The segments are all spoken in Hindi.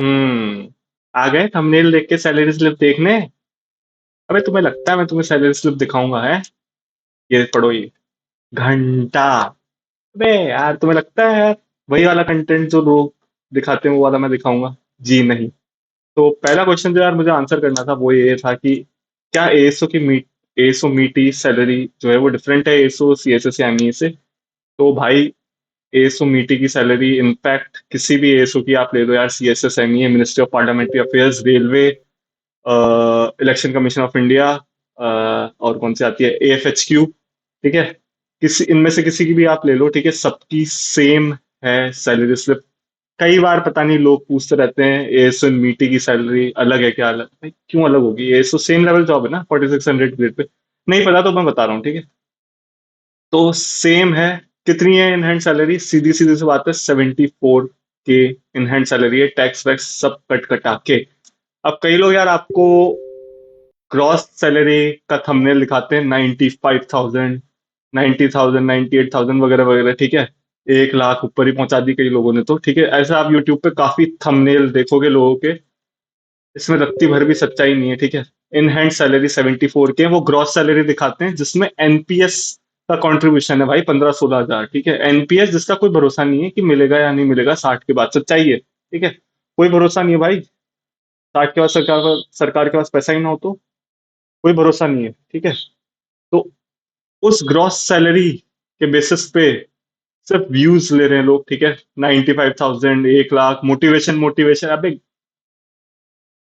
आ गए थंबनेल देख के सैलरी स्लिप देखने। अबे तुम्हें लगता है मैं तुम्हें सैलरी स्लिप दिखाऊंगा है? ये पढ़ो ये घंटा। अबे यार तुम्हें लगता है यार वही वाला कंटेंट जो लोग दिखाते हैं वो वाला मैं दिखाऊंगा? जी नहीं। तो पहला क्वेश्चन जो यार मुझे आंसर करना था वो ये था कि क्या एएसओ की मीट एएसओ मीटी सैलरी जो है वो डिफरेंट है एएसओ सीएसएस या एमई से? तो भाई एएसओ मीटी की सैलरी इनफैक्ट किसी भी एएसओ की आप ले लो यार, CSS ME, ministry of parliamentary affairs, railway, election commission of India, और कौन सी आती है, एएफएचक्यू, ठीक है, किसी इनमें से किसी की भी आप ले लो, ठीक है, सबकी सेम है सैलरी स्लिप। कई बार पता नहीं लोग पूछते रहते हैं एएसओ मीटी की सैलरी अलग है क्या? अलग भाई क्यों अलग होगी? एएसओ सेम लेवल जॉब है ना 4600 ग्रेड पे। नहीं पता तो मैं बता रहा हूँ, ठीक है। तो सेम है। कितनी है इन हैंड सैलरी? सीधी सीधी सी बात है, 74 के इन हैंड सैलरी है, टैक्स वैक्स सब कट कटा के। अब कई लोग यार आपको ग्रॉस सैलरी का थंबनेल दिखाते हैं 95,000, 90,000, 98,000 वगैरह वगैरह, ठीक है। 1 लाख ऊपर ही पहुंचा दी कई लोगों ने, तो ठीक है, ऐसा आप यूट्यूब पे काफी थंबनेल देखोगे लोगों के, इसमें रत्ती भर भी सच्चाई नहीं है, ठीक है। इन हैंड सैलरी 74 के, वो ग्रॉस सैलरी दिखाते हैं जिसमें एनपीएस का कंट्रीब्यूशन है भाई 15-16 हजार, ठीक है। एनपीएस जिसका कोई भरोसा नहीं है कि मिलेगा या नहीं मिलेगा 60 के बाद, सच्चाई है, ठीक है। कोई भरोसा नहीं है भाई। 60 के बाद सरकार के पास पैसा ही ना हो तो कोई भरोसा नहीं है, ठीक है। तो उस ग्रॉस सैलरी के बेसिस पे सिर्फ व्यूज ले रहे हैं लोग, ठीक है। 95,000, 1 लाख, मोटिवेशन मोटिवेशन, अबे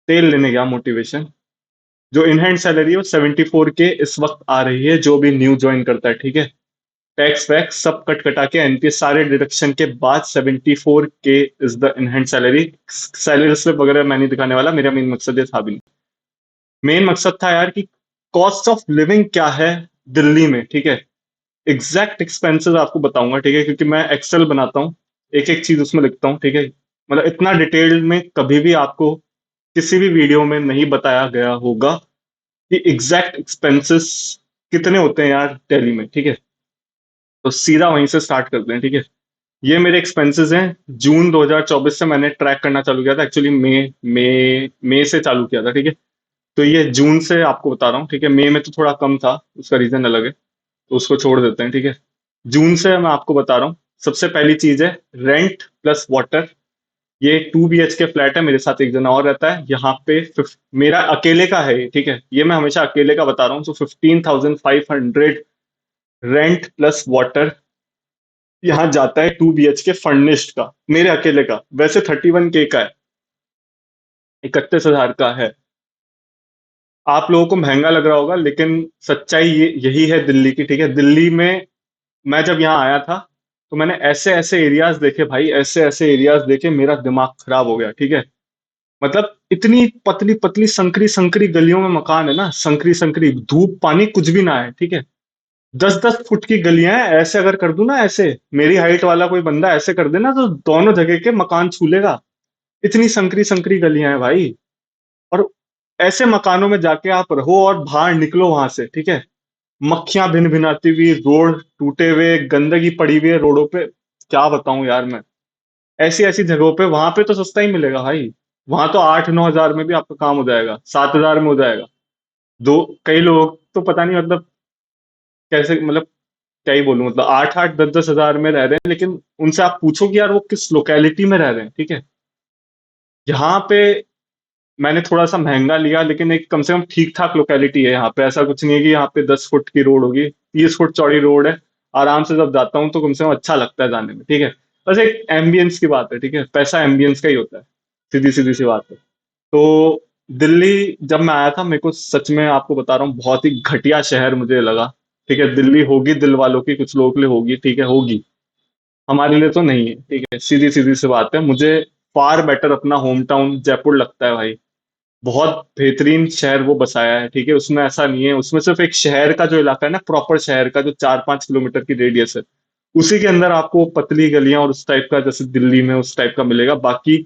तेल लेने गया मोटिवेशन। जो इन हैंड सैलरी है वो 74 के इस वक्त आ रही है, जो भी न्यू ज्वाइन करता है, ठीक है। टैक्स वैक्स सब कट कटा के एनपीएस सारे डिडक्शन के बाद 74 के is the in hand salary. Salary slip वगैरह मैं नहीं दिखाने वाला, मेरा मेन मकसद ये था भी नहीं। मेन मकसद था यार कि कॉस्ट ऑफ लिविंग क्या है दिल्ली में, ठीक है। एग्जैक्ट एक्सपेंसेस आपको बताऊंगा, ठीक है, क्योंकि मैं एक्सेल बनाता हूँ, एक एक चीज उसमें लिखता हूँ, ठीक है। मतलब इतना डिटेल में कभी भी आपको किसी भी वीडियो में नहीं बताया गया होगा कि एग्जैक्ट एक्सपेंसेस कितने होते हैं यार दिल्ली में, ठीक है। तो सीधा वहीं से स्टार्ट करते हैं, ठीक है। ये मेरे एक्सपेंसेस हैं। जून 2024 से मैंने ट्रैक करना चालू किया था, एक्चुअली मई से चालू किया था, ठीक है। तो ये जून से आपको बता रहा हूँ, ठीक है। मई में तो थोड़ा कम था, उसका रीजन अलग है, तो उसको छोड़ देते हैं, ठीक है। जून से मैं आपको बता रहा हूँ। सबसे पहली चीज है रेंट प्लस वाटर। ये 2 BHK फ्लैट है, मेरे साथ एक जना और रहता है यहाँ पे। मेरा अकेले का है ये, ठीक है, ये मैं हमेशा अकेले का बता रहा हूँ। तो 15,500 रेंट प्लस वाटर यहाँ जाता है 2 BHK फर्निश्ड का, मेरे अकेले का। वैसे 31K का है, 31,000 का है। आप लोगों को महंगा लग रहा होगा, लेकिन सच्चाई यही है दिल्ली की, ठीक है। दिल्ली में मैं जब यहाँ आया था तो मैंने ऐसे ऐसे एरियाज देखे भाई, ऐसे ऐसे एरियाज देखे, मेरा दिमाग खराब हो गया, ठीक है। मतलब इतनी पतली पतली संकरी संकरी गलियों में मकान है ना, संकरी संकरी, धूप पानी कुछ भी ना है, ठीक है। 10-10 फुट की गलियां हैं। ऐसे अगर कर दूं ना, ऐसे मेरी हाइट वाला कोई बंदा ऐसे कर देना तो दोनों जगह के मकान छू लेगा। इतनी संकरी संकरी गलियां हैं भाई। और ऐसे मकानों में जाके आप रहो और बाहर निकलो वहां से, ठीक है, मक्खियां भिन भिनाती हुई, रोड टूटे हुए, गंदगी पड़ी हुई है रोडों पे। क्या बताऊं यार मैं। ऐसी ऐसी जगहों पे वहां पे तो सस्ता ही मिलेगा भाई। वहां तो 8-9 हजार में भी आपका काम हो जाएगा, 7 हजार में हो जाएगा। दो कई लोग तो पता नहीं मतलब कैसे, मतलब क्या ही बोलूं, मतलब 8-8, 10-10 हजार में रह रहे हैं, लेकिन उनसे आप पूछो कि यार वो किस लोकेलिटी में रह रहे हैं, ठीक है। यहाँ पे मैंने थोड़ा सा महंगा लिया, लेकिन एक कम से कम ठीक ठाक लोकेलिटी है यहाँ पे। ऐसा कुछ नहीं है कि यहाँ पे 10 फुट की रोड होगी, 30 फुट चौड़ी रोड है। आराम से जब जाता हूँ तो कम से कम अच्छा लगता है जाने में, ठीक है। बस एक एम्बियंस की बात है, ठीक है, पैसा एम्बियंस का ही होता है, सीधी सीधी सी बात है। तो दिल्ली जब मैं आया था, मेरे को सच में आपको बता रहा हूँ बहुत ही घटिया शहर मुझे लगा, ठीक है। दिल्ली होगी दिल वालों की, कुछ लोगों के लिए होगी, ठीक है, होगी। हमारे लिए तो नहीं है, ठीक है, सीधी सीधी सी बात है। मुझे फार बेटर अपना होम टाउन जयपुर लगता है भाई। बहुत बेहतरीन शहर वो बसाया है, ठीक है। उसमें ऐसा नहीं है, उसमें सिर्फ एक शहर का जो इलाका है ना, प्रॉपर शहर का जो 4-5 किलोमीटर की रेडियस है, उसी के अंदर आपको पतली गलियां और उस टाइप का, जैसे दिल्ली में उस टाइप का मिलेगा बाकी।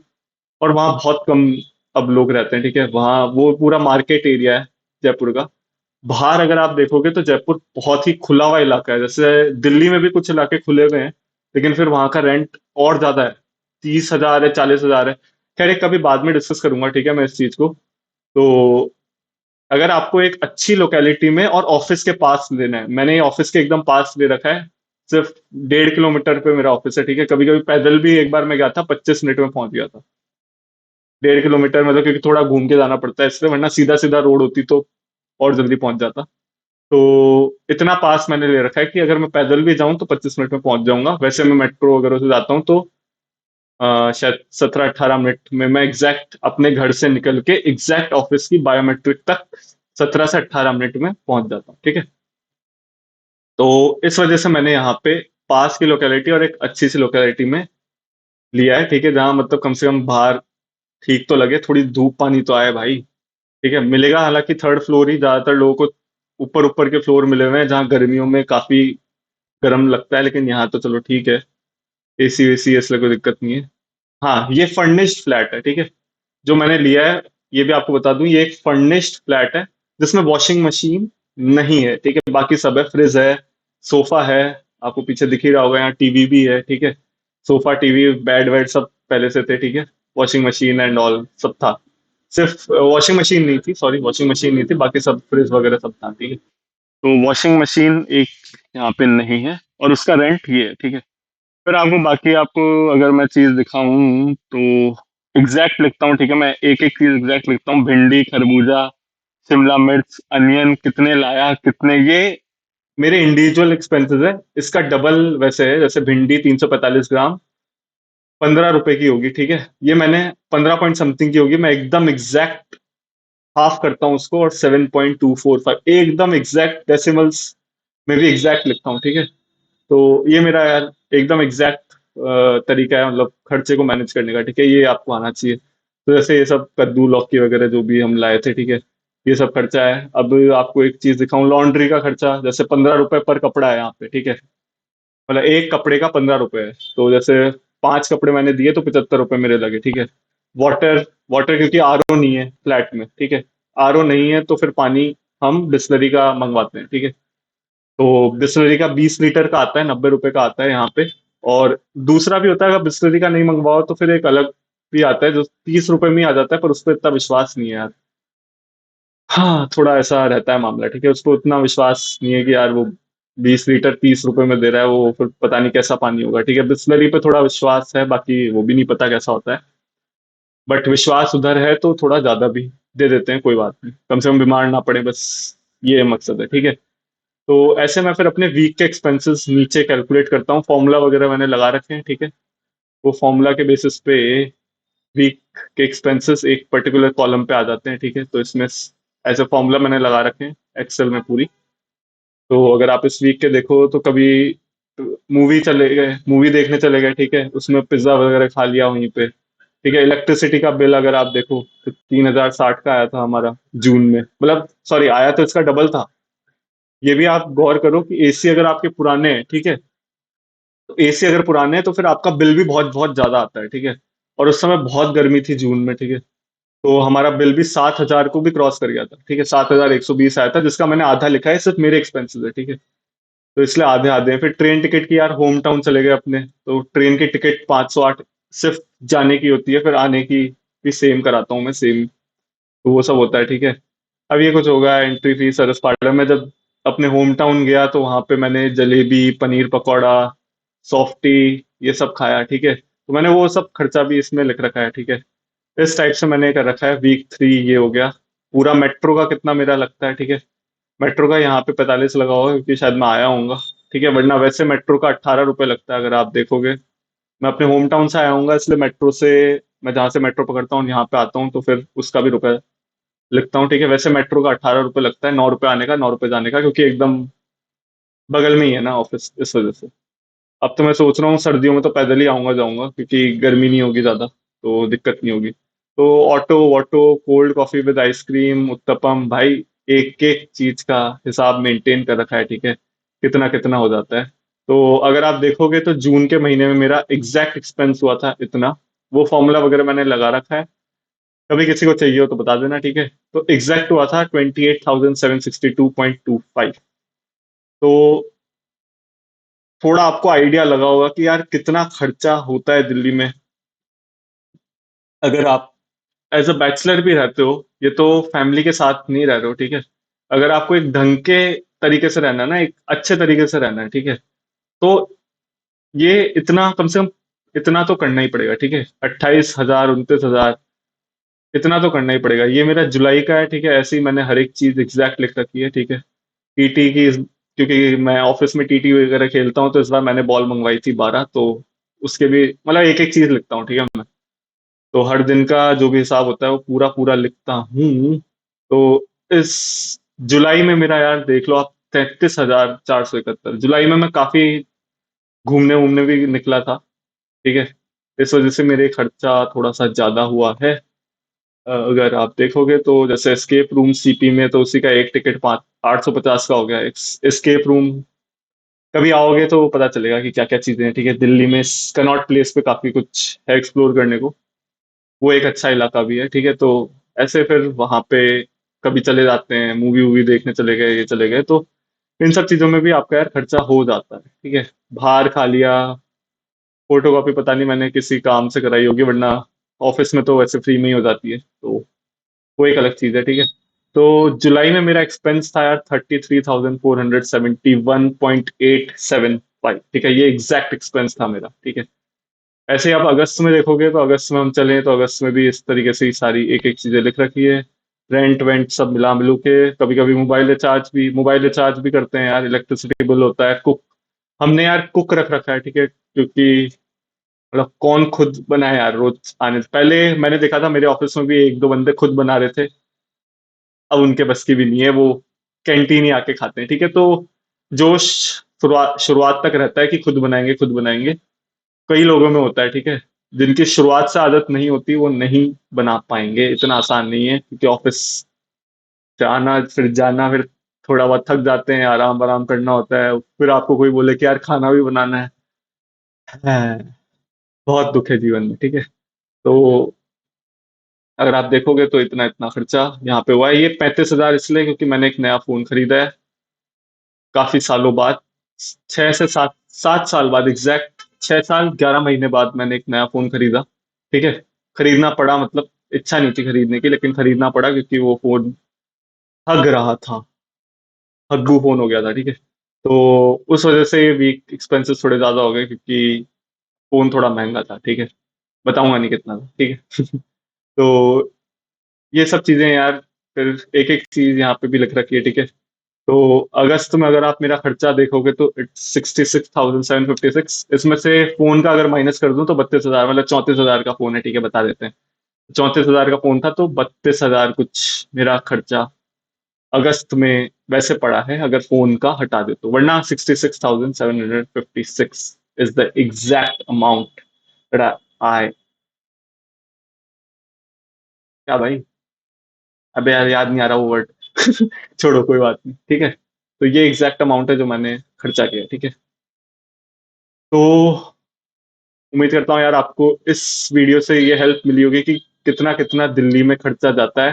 और वहाँ बहुत कम अब लोग रहते हैं, ठीक है। वहाँ वो पूरा मार्केट एरिया है जयपुर का। बाहर अगर आप देखोगे तो जयपुर बहुत ही खुला हुआ इलाका है। जैसे दिल्ली में भी कुछ इलाके खुले हुए हैं, लेकिन फिर वहां का रेंट और ज्यादा है, 30 हजार है, 40 हजार है। खैर एक कभी बाद में डिस्कस करूंगा, ठीक है, मैं इस चीज को। तो अगर आपको एक अच्छी लोकेलिटी में और ऑफिस के पास लेना है, मैंने ऑफिस के एकदम पास ले रखा है। सिर्फ 1.5 किलोमीटर पे मेरा ऑफिस है, ठीक है। कभी कभी पैदल भी एक बार मैं गया था, 25 मिनट में पहुंच गया था। 1.5 किलोमीटर मतलब, क्योंकि थोड़ा घूम के जाना पड़ता है इसलिए, वरना सीधा सीधा रोड होती तो और जल्दी पहुंच जाता। तो इतना पास मैंने ले रखा है कि अगर मैं पैदल भी जाऊं तो 25 मिनट में पहुंच जाऊंगा। वैसे मैं मेट्रो वगैरह से जाता हूँ तो शायद 17-18 मिनट में मैं एग्जैक्ट अपने घर से निकल के एग्जैक्ट ऑफिस की बायोमेट्रिक तक 17 से 18 मिनट में पहुंच जाता हूँ, ठीक है। तो इस वजह से मैंने यहाँ पे पास की लोकेलिटी और एक अच्छी सी लोकेलिटी में लिया है, ठीक है, जहाँ मतलब कम से कम बाहर ठीक तो लगे, थोड़ी धूप पानी तो आए भाई। ठीक है, मिलेगा, हालांकि थर्ड फ्लोर ही ज्यादातर लोगों को ऊपर ऊपर के फ्लोर मिले हुए हैं, जहाँ गर्मियों में काफी गर्म लगता है, लेकिन यहाँ तो चलो ठीक है, एसी वेसी इसलिए कोई दिक्कत नहीं है। हाँ, ये फर्निश्ड फ्लैट है, ठीक है। जो मैंने लिया है, ये भी आपको बता दूं, ये एक फर्निश्ड फ्लैट है जिसमें वॉशिंग मशीन नहीं है, ठीक है। बाकी सब है, फ्रिज है, सोफा है, आपको पीछे दिख ही रहा होगा, यहाँ टीवी भी है, ठीक है। सोफा, टीवी, बेड वेड सब पहले से थे, ठीक है। वॉशिंग मशीन एंड ऑल सब था। सिर्फ वॉशिंग मशीन नहीं थी, सॉरी, वॉशिंग मशीन नहीं थी, बाकी सब फ्रिज वगैरह सब था, ठीक है। तो वॉशिंग मशीन एक यहाँ पे नहीं है, और उसका रेंट ये है, ठीक है। फिर आपको बाकी, आपको अगर मैं चीज दिखाऊं तो एग्जैक्ट लिखता हूँ, ठीक है। मैं एक एक चीज एग्जैक्ट लिखता हूँ, भिंडी, खरबूजा, शिमला मिर्च, अनियन कितने लाया, कितने, ये मेरे इंडिविजुअल एक्सपेंसेस है। इसका डबल वैसे है, जैसे भिंडी 345 ग्राम 15 रुपए की होगी, ठीक है। ये मैंने 15 पॉइंट समथिंग की होगी, मैं एकदम एग्जैक्ट हाफ करता हूँ उसको, और 7.245 एकदम एग्जैक्ट डेसिमल्स में भी एग्जैक्ट लिखता हूँ, ठीक है। तो ये मेरा यार एकदम एग्जैक्ट तरीका है, मतलब खर्चे को मैनेज करने का, ठीक है। ये आपको आना चाहिए। तो जैसे ये सब कद्दू लौकी वगैरह जो भी हम लाए थे, ठीक है, ये सब खर्चा है। अब आपको एक चीज दिखाऊं, लॉन्ड्री का खर्चा, जैसे 15 रुपए पर कपड़ा है यहाँ पे, ठीक है। मतलब एक कपड़े का 15 रुपए है, तो जैसे 5 कपड़े मैंने दिए तो 75 रुपए मेरे लगे, ठीक है। वाटर, वाटर क्योंकि आरओ नहीं है फ्लैट में, ठीक है। आरओ नहीं है तो फिर पानी हम बिस्लरी का मंगवाते हैं, ठीक है। तो बिस्लरी का 20 लीटर का आता है, 90 रुपए का आता है यहाँ पे। और दूसरा भी होता है, अगर बिस्लरी का नहीं मंगवाओ तो फिर एक अलग भी आता है जो 30 रुपए में ही आ जाता है, पर उस पर इतना विश्वास नहीं है यार। हाँ, थोड़ा ऐसा रहता है मामला, ठीक है। उसको इतना विश्वास नहीं है कि यार वो 20 लीटर 30 रुपए में दे रहा है, वो फिर पता नहीं कैसा पानी होगा, ठीक है। बिस्लरी पे थोड़ा विश्वास है, बाकी वो भी नहीं पता कैसा होता है। बट विश्वास उधर है तो थोड़ा ज्यादा भी दे देते हैं, कोई बात नहीं, कम से कम बीमार ना पड़े, बस ये मकसद है, ठीक है। तो ऐसे मैं फिर अपने वीक के एक्सपेंसेस नीचे कैलकुलेट करता हूँ, फॉर्मूला वगैरह मैंने लगा रखे हैं, ठीक है। वो फॉर्मूला के बेसिस पे वीक के एक्सपेंसेस एक पर्टिकुलर कॉलम पे आ जाते हैं, ठीक है। तो इसमें ऐसे फॉर्मूला मैंने लगा रखे हैं एक्सेल में पूरी। तो अगर आप इस वीक के देखो तो कभी मूवी चले गए, मूवी देखने चले गए, ठीक है, उसमें पिज्जा वगैरह खा लिया वहीं पे, ठीक है। इलेक्ट्रिसिटी का बिल अगर आप देखो तो 3,060 का आया था हमारा जून में, मतलब सॉरी, आया तो इसका डबल था। ये भी आप गौर करो कि एसी अगर आपके पुराने हैं, ठीक है, तो एसी अगर पुराने हैं तो फिर आपका बिल भी बहुत बहुत ज्यादा आता है, ठीक है। और उस समय बहुत गर्मी थी जून में, ठीक है। तो हमारा बिल भी 7,000 को भी क्रॉस कर गया था, ठीक है। 7,120 आया था, जिसका मैंने आधा लिखा है, सिर्फ मेरे एक्सपेंसेस है, ठीक है। तो इसलिए आधे आधे हैं। फिर ट्रेन टिकट की, यार होम टाउन चले गए अपने, तो ट्रेन की टिकट 508 सिर्फ जाने की होती है, फिर आने की भी सेम कराता हूँ मैं, सेम। तो वो सब होता है, ठीक है। अब ये कुछ होगा एंट्री फीस, सरस पार्लर में जब अपने होम टाउन गया तो वहां पे मैंने जलेबी, पनीर पकौड़ा, सॉफ्टी, ये सब खाया, ठीक है। तो मैंने वो सब खर्चा भी इसमें लिख रखा है, ठीक है। इस टाइप से मैंने कर रखा है। वीक 3 ये हो गया। पूरा मेट्रो का कितना मेरा लगता है, ठीक है। मेट्रो का यहाँ पे 45 लगा होगा क्योंकि शायद मैं आया हूँगा, ठीक है। वरना वैसे मेट्रो का 18 रुपये लगता है, अगर आप देखोगे। मैं अपने होम टाउन से आया हूँ इसलिए मेट्रो से, मैं जहाँ से मेट्रो पकड़ता हूँ यहाँ पे आता हूँ तो फिर उसका भी रुपए लिखता हूँ, ठीक है। वैसे मेट्रो का 18 रुपये लगता है, 9 रुपये आने का, 9 रुपये जाने का, क्योंकि एकदम बगल में ही है ना ऑफिस, इस वजह से। अब तो मैं सोच रहा हूँ सर्दियों में तो पैदल ही आऊंगा जाऊंगा, क्योंकि गर्मी नहीं होगी ज्यादा, तो दिक्कत नहीं होगी। तो ऑटो वॉटो, cold coffee with ice cream, uttapam, भाई एक एक चीज का हिसाब मेंटेन कर रखा है, ठीक है, कितना कितना हो जाता है। तो अगर आप देखोगे तो जून के महीने में मेरा एग्जैक्ट एक्सपेंस हुआ था इतना। वो फॉर्मूला वगैरह मैंने लगा रखा है, कभी किसी को चाहिए हो तो बता देना, ठीक है। तो एग्जैक्ट हुआ था 28,762.25। तो थोड़ा आपको आइडिया लगा होगा कि यार कितना खर्चा होता है दिल्ली में। अगर आप एज अ बैचलर भी रहते हो, ये तो फैमिली के साथ नहीं रह रहे हो, ठीक है। अगर आपको एक ढंग के तरीके से रहना है ना, एक अच्छे तरीके से रहना है, ठीक है, तो ये इतना कम से कम इतना तो करना ही पड़ेगा, ठीक है। 28,000, 29,000, इतना तो करना ही पड़ेगा। ये मेरा जुलाई का है, ठीक है। ऐसे ही मैंने हर एक चीज एग्जैक्ट लिख रखी है, ठीक है। टीटी की, क्योंकि मैं ऑफिस में टीटी वगैरह खेलता हूँ, तो इस बार मैंने बॉल मंगवाई थी 12, तो उसके भी मतलब एक एक चीज लिखता हूँ, ठीक है मैं। तो हर दिन का जो भी हिसाब होता है वो पूरा पूरा लिखता हूँ। तो इस जुलाई में मेरा यार देख लो आप, 33,471 जुलाई में मैं काफी घूमने वूमने भी निकला था, ठीक है। इस वजह से मेरे खर्चा थोड़ा सा ज्यादा हुआ है। अगर आप देखोगे तो जैसे एस्केप रूम सीपी में, तो उसी का एक टिकट 850 का हो गया। एस्केप रूम कभी आओगे तो पता चलेगा कि क्या क्या चीजें हैं, ठीक है। दिल्ली में कनॉट प्लेस पे काफी कुछ है एक्सप्लोर करने को, वो एक अच्छा इलाका भी है, ठीक है। तो ऐसे फिर वहां पे कभी चले जाते हैं, मूवी वूवी देखने चले गए, ये चले गए, तो इन सब चीजों में भी आपका यार खर्चा हो जाता है, ठीक है। बाहर खा लिया, फोटो कॉपी पता नहीं मैंने किसी काम से कराई होगी, वरना ऑफिस में तो वैसे फ्री में ही हो जाती है, तो वो एक अलग चीज है, ठीक है। तो जुलाई में मेरा एक्सपेंस था यार 33,471.875, ठीक है। ये एग्जैक्ट एक्सपेंस था मेरा, ठीक है। ऐसे ही आप अगस्त में देखोगे, तो अगस्त में हम चले तो अगस्त में भी इस तरीके से ही सारी एक एक चीजें लिख रखी है। रेंट वेंट सब मिला मिलू के, कभी कभी मोबाइल रिचार्ज भी करते हैं यार, इलेक्ट्रिसिटी बिल होता है, कुक हमने यार कुक रख रखा है, ठीक है, क्योंकि मतलब कौन खुद बनाए यार रोज आने से पहले। मैंने देखा था मेरे ऑफिस में भी एक दो बंदे खुद बना रहे थे, अब उनके बस की भी नहीं है, वो कैंटीन ही आके खाते हैं, ठीक है। तो जोश शुरुआत शुरुआत तक रहता है कि खुद बनाएंगे खुद बनाएंगे, कई लोगों में होता है, ठीक है। जिनकी शुरुआत से आदत नहीं होती वो नहीं बना पाएंगे, इतना आसान नहीं है, क्योंकि ऑफिस जाना फिर जाना, फिर थोड़ा बहुत थक जाते हैं, आराम आराम करना होता है, फिर आपको कोई बोले कि यार खाना भी बनाना है। हाँ, बहुत दुख है जीवन में, ठीक है। तो अगर आप देखोगे तो इतना इतना खर्चा यहाँ पे हुआ है। ये 35,000 इसलिए क्योंकि मैंने एक नया फोन खरीदा है, काफी सालों बाद, 6 से 7 साल बाद, एग्जैक्ट 6 साल 11 महीने बाद मैंने एक नया फोन खरीदा, ठीक है। खरीदना पड़ा, मतलब इच्छा नहीं थी खरीदने की, लेकिन खरीदना पड़ा क्योंकि वो फोन हग रहा था, हग्गू फोन हो गया था, ठीक है। तो उस वजह से ये वीक एक्सपेंसेस थोड़े ज्यादा हो गए, क्योंकि फोन थोड़ा महंगा था, ठीक है। बताऊंगा नहीं कितना था, ठीक है। तो ये सब चीजें यार, फिर एक एक चीज यहाँ पे भी लिख रखी है, ठीक है। तो अगस्त में अगर आप मेरा खर्चा देखोगे तो इट्स 66,756। इसमें से फोन का अगर माइनस कर दूं तो 32,000, मतलब 34,000 का फोन है, ठीक है, बता देते हैं। 34,000 का फोन था, तो 32,000 कुछ मेरा खर्चा अगस्त में वैसे पड़ा है, अगर फोन का हटा दे तो, वरना 66,756 is the exact amount that I. क्या भाई? अबे यार याद नहीं आ रहा वो वर्ड। छोड़ो, कोई बात नहीं, ठीक है। तो ये एग्जैक्ट अमाउंट है जो मैंने खर्चा किया, ठीक है। तो उम्मीद करता हूँ यार आपको इस वीडियो से ये हेल्प मिली होगी कि कितना कितना दिल्ली में खर्चा जाता है,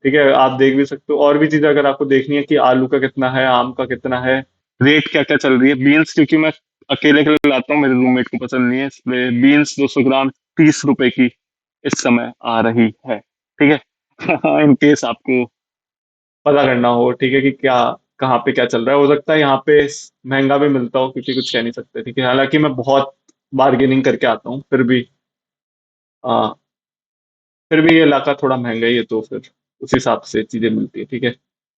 ठीक है। आप देख भी सकते हो, और भी चीजें अगर आपको देखनी है कि आलू का कितना है, आम का कितना है, रेट क्या क्या चल रही है। बीन्स क्योंकि मैं अकेले के लिए लाता हूँ, मेरे रूममेट को पसंद नहीं है, इसलिए बीन्स 200 ग्राम 30 रुपए की इस समय आ रही है, ठीक है। इन केस आपको पता करना हो, ठीक है, कि क्या कहाँ पे क्या चल रहा है, हो सकता है यहाँ पे महंगा भी मिलता हो, क्योंकि कुछ कह नहीं सकते, ठीक है। हालांकि मैं बहुत बार्गेनिंग करके आता हूँ, आ, फिर भी ये इलाका थोड़ा महंगा ही है, तो फिर उस हिसाब से चीजें मिलती है, ठीक है।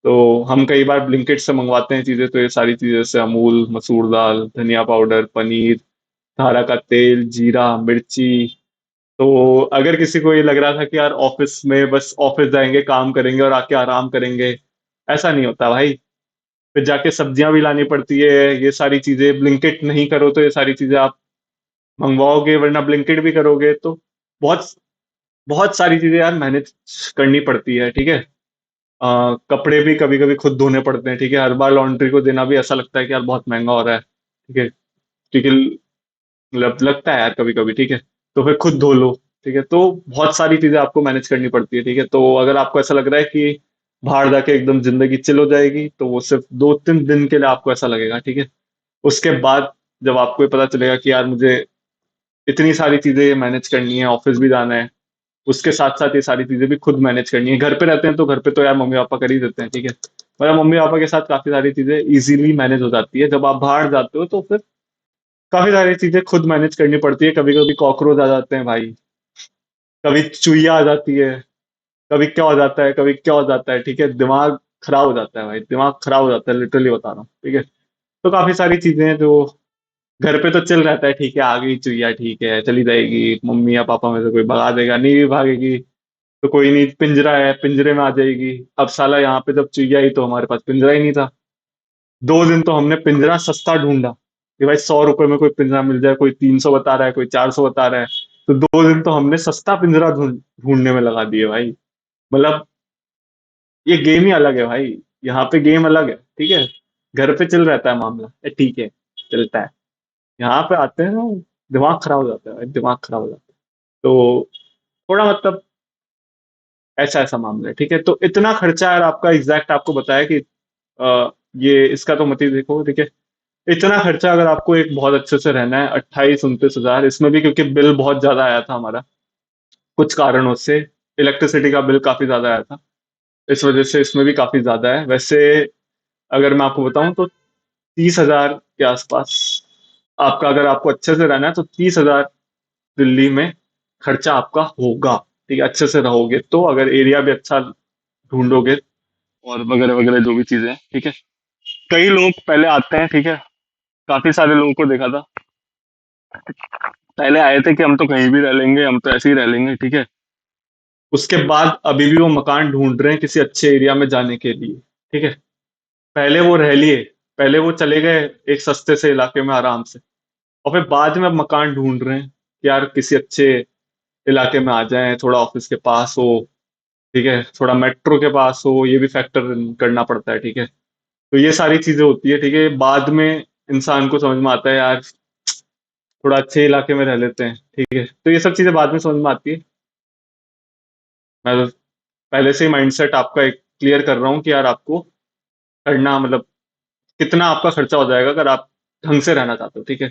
तो हम कई बार ब्लिंकिट से मंगवाते हैं चीजें, तो ये सारी चीजें जैसे अमूल, मसूर दाल, धनिया पाउडर, पनीर, धारा का तेल, जीरा, मिर्ची। तो अगर किसी को ये लग रहा था कि यार ऑफिस में बस ऑफिस जाएंगे, काम करेंगे और आके आराम करेंगे, ऐसा नहीं होता भाई। फिर जाके सब्जियां भी लानी पड़ती है, ये सारी चीजें ब्लिंकिट नहीं करो तो ये सारी चीजें आप मंगवाओगे, वरना ब्लिंकिट भी करोगे तो बहुत बहुत सारी चीजें यार मैनेज करनी पड़ती है, ठीक है। कपड़े भी कभी कभी खुद धोने पड़ते हैं, ठीक है। हर बार लॉन्ड्री को देना भी ऐसा लगता है कि यार बहुत महंगा हो रहा है, ठीक है, क्योंकि लगता है यार कभी कभी, ठीक है। तो फिर खुद धो लो, ठीक है। तो बहुत सारी चीजें आपको मैनेज करनी पड़ती है, ठीक है। तो अगर आपको ऐसा लग रहा है कि बाहर जाके एकदम जिंदगी चिल हो जाएगी, तो वो सिर्फ 2-3 दिन के लिए आपको ऐसा लगेगा, ठीक है। उसके बाद जब आपको ये पता चलेगा कि यार मुझे इतनी सारी चीजें मैनेज करनी है, ऑफिस भी जाना है, उसके साथ साथ ये सारी चीजें भी खुद मैनेज करनी है। घर पे रहते हैं तो घर पे तो यार मम्मी पापा कर ही देते हैं, ठीक है, मतलब मम्मी पापा के साथ काफी सारी चीजें इजीली मैनेज हो जाती है। जब आप बाहर जाते हो तो फिर काफी सारी चीजें खुद मैनेज करनी पड़ती है। कभी कभी कॉकरोच आ जाते हैं भाई, कभी चुईया आ जाती है, कभी क्या हो जाता है, कभी क्या हो जाता है, ठीक है, दिमाग खराब हो जाता है भाई, दिमाग खराब हो जाता है, लिटरली बता रहा हूँ, ठीक है। तो काफी सारी चीजें हैं जो घर पे तो चल रहता है, ठीक है, आ गई चुईया, ठीक है, चली जाएगी, मम्मी या पापा में से कोई भगा देगा, नहीं भी भागेगी तो कोई नहीं, पिंजरा है, पिंजरे में आ जाएगी। अब साला यहाँ पे जब चुईया आई तो हमारे पास पिंजरा ही नहीं था। 2 दिन तो हमने पिंजरा सस्ता ढूंढा कि भाई 100 रुपए में कोई पिंजरा मिल जाए, कोई 300 बता रहा है, कोई 400 बता रहा है। तो 2 दिन तो हमने सस्ता पिंजरा ढूंढने में लगा दिए भाई। मतलब ये गेम ही अलग है भाई, यहाँ पे गेम अलग है, ठीक है। घर पे चल रहता है मामला, ठीक है, चलता है। यहाँ पे आते हैं ना, दिमाग खराब हो जाता है भाई, दिमाग खराब हो जाता है। तो थोड़ा मतलब ऐसा ऐसा मामला है, ठीक है। तो इतना खर्चा यार आपका एग्जैक्ट आपको बताया कि ये इसका तो मत ही देखो, ठीक है। इतना खर्चा अगर आपको एक बहुत अच्छे से रहना है, 28-29 हजार, इसमें भी क्योंकि बिल बहुत ज्यादा आया था हमारा कुछ कारणों से, इलेक्ट्रिसिटी का बिल काफी ज्यादा आया था, इस वजह से इसमें भी काफी ज्यादा है वैसे। अगर मैं आपको बताऊं तो 30 हजार के आसपास आपका, अगर आपको अच्छे से रहना है तो 30 हजार दिल्ली में खर्चा आपका होगा, ठीक है, अच्छे से रहोगे तो, अगर एरिया भी अच्छा ढूंढोगे और वगैरह वगैरह जो भी चीजें हैं, ठीक है। कई लोग पहले आते हैं, ठीक है, काफी सारे लोगों को देखा था, पहले आए थे कि हम तो कहीं भी रह लेंगे, हम तो ऐसे ही रह लेंगे, ठीक है। उसके बाद अभी भी वो मकान ढूंढ रहे हैं किसी अच्छे एरिया में जाने के लिए, ठीक है। पहले वो रह लिए, पहले वो चले गए एक सस्ते से इलाके में आराम से, और फिर बाद में अब मकान ढूंढ रहे हैं कि यार किसी अच्छे इलाके में आ जाएं, थोड़ा ऑफिस के पास हो, ठीक है, थोड़ा मेट्रो के पास हो, ये भी फैक्टर करना पड़ता है, ठीक है। तो ये सारी चीजें होती है, ठीक है, बाद में इंसान को समझ में आता है यार थोड़ा अच्छे इलाके में रह लेते हैं, ठीक है। तो ये सब चीजें बाद में समझ में आती है। मैं तो पहले से ही माइंडसेट आपका एक क्लियर कर रहा हूँ कि यार आपको करना मतलब कितना आपका खर्चा हो जाएगा अगर आप ढंग से रहना चाहते हो, ठीक है।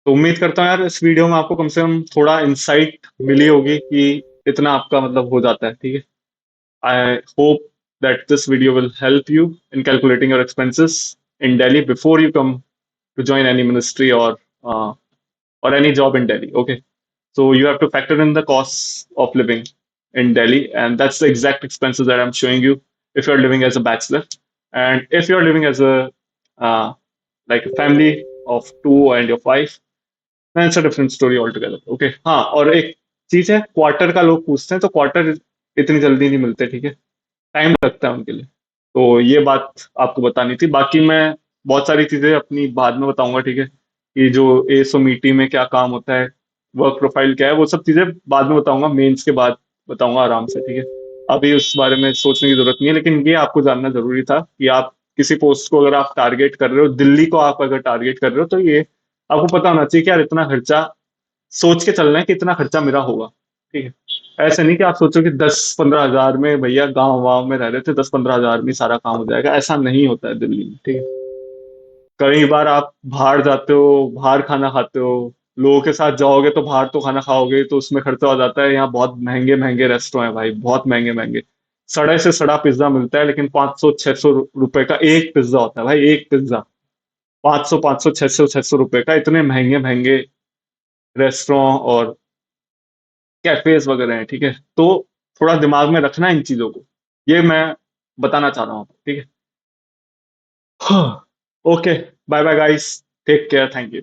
तो उम्मीद करता हूँ यार इस वीडियो में आपको कम से कम थोड़ा इंसाइट मिली होगी कि इतना आपका मतलब हो जाता है, ठीक है। I hope that this video will help you in calculating your expenses in Delhi before you come to join any ministry uh, or any job in Delhi. Okay, so you have to factor in the costs of living in Delhi, and that's the exact expenses that I'm showing you if you're living as a bachelor, and if you're living as a uh, like a family of two and your wife, then it's a different story altogether. Okay, हाँ, और एक चीज है, क्वार्टर का लोग पूछते हैं, तो क्वार्टर इतनी जल्दी नहीं मिलते, ठीक है, टाइम लगता है उनके लिए। तो ये बात आपको बतानी थी, बाकी मैं बहुत सारी चीजें अपनी बाद में बताऊंगा, ठीक है, कि जो एसओमीटी में क्या काम होता है, वर्क प्रोफाइल क्या है, वो सब चीजें बाद में बताऊंगा, मेंस के बाद बताऊंगा आराम से, ठीक है। अभी उस बारे में सोचने की जरूरत नहीं है, लेकिन ये आपको जानना जरूरी था कि आप किसी पोस्ट को अगर आप टारगेट कर रहे हो, दिल्ली को आप अगर टारगेट कर रहे हो, तो ये आपको पता होना चाहिए कि यार इतना खर्चा सोच के चलना है कि इतना खर्चा मेरा होगा, ठीक है। ऐसे नहीं कि आप सोचो कि 10-15 हजार में भैया गांव वाँव में रह रहे थे, 10-15 हजार में सारा काम हो जाएगा, ऐसा नहीं होता है दिल्ली में, ठीक है। कई बार आप बाहर जाते हो, बाहर खाना खाते हो, लोगों के साथ जाओगे तो बाहर तो खाना खाओगे, तो उसमें खर्चा हो जाता है। यहाँ बहुत महंगे महंगे रेस्टोरेंट है भाई, बहुत महंगे महंगे, सड़े से सड़ा पिज्जा मिलता है, लेकिन 500-600 रुपए का एक पिज्जा होता है भाई, एक पिज्जा 500-600 रुपए का, इतने महंगे महंगे रेस्टोरेंट और कैफेज वगैरह हैं, ठीक है। तो थोड़ा दिमाग में रखना इन चीजों को, ये मैं बताना चाह रहा हूँ, ठीक है। Okay, bye bye guys, take care, thank you.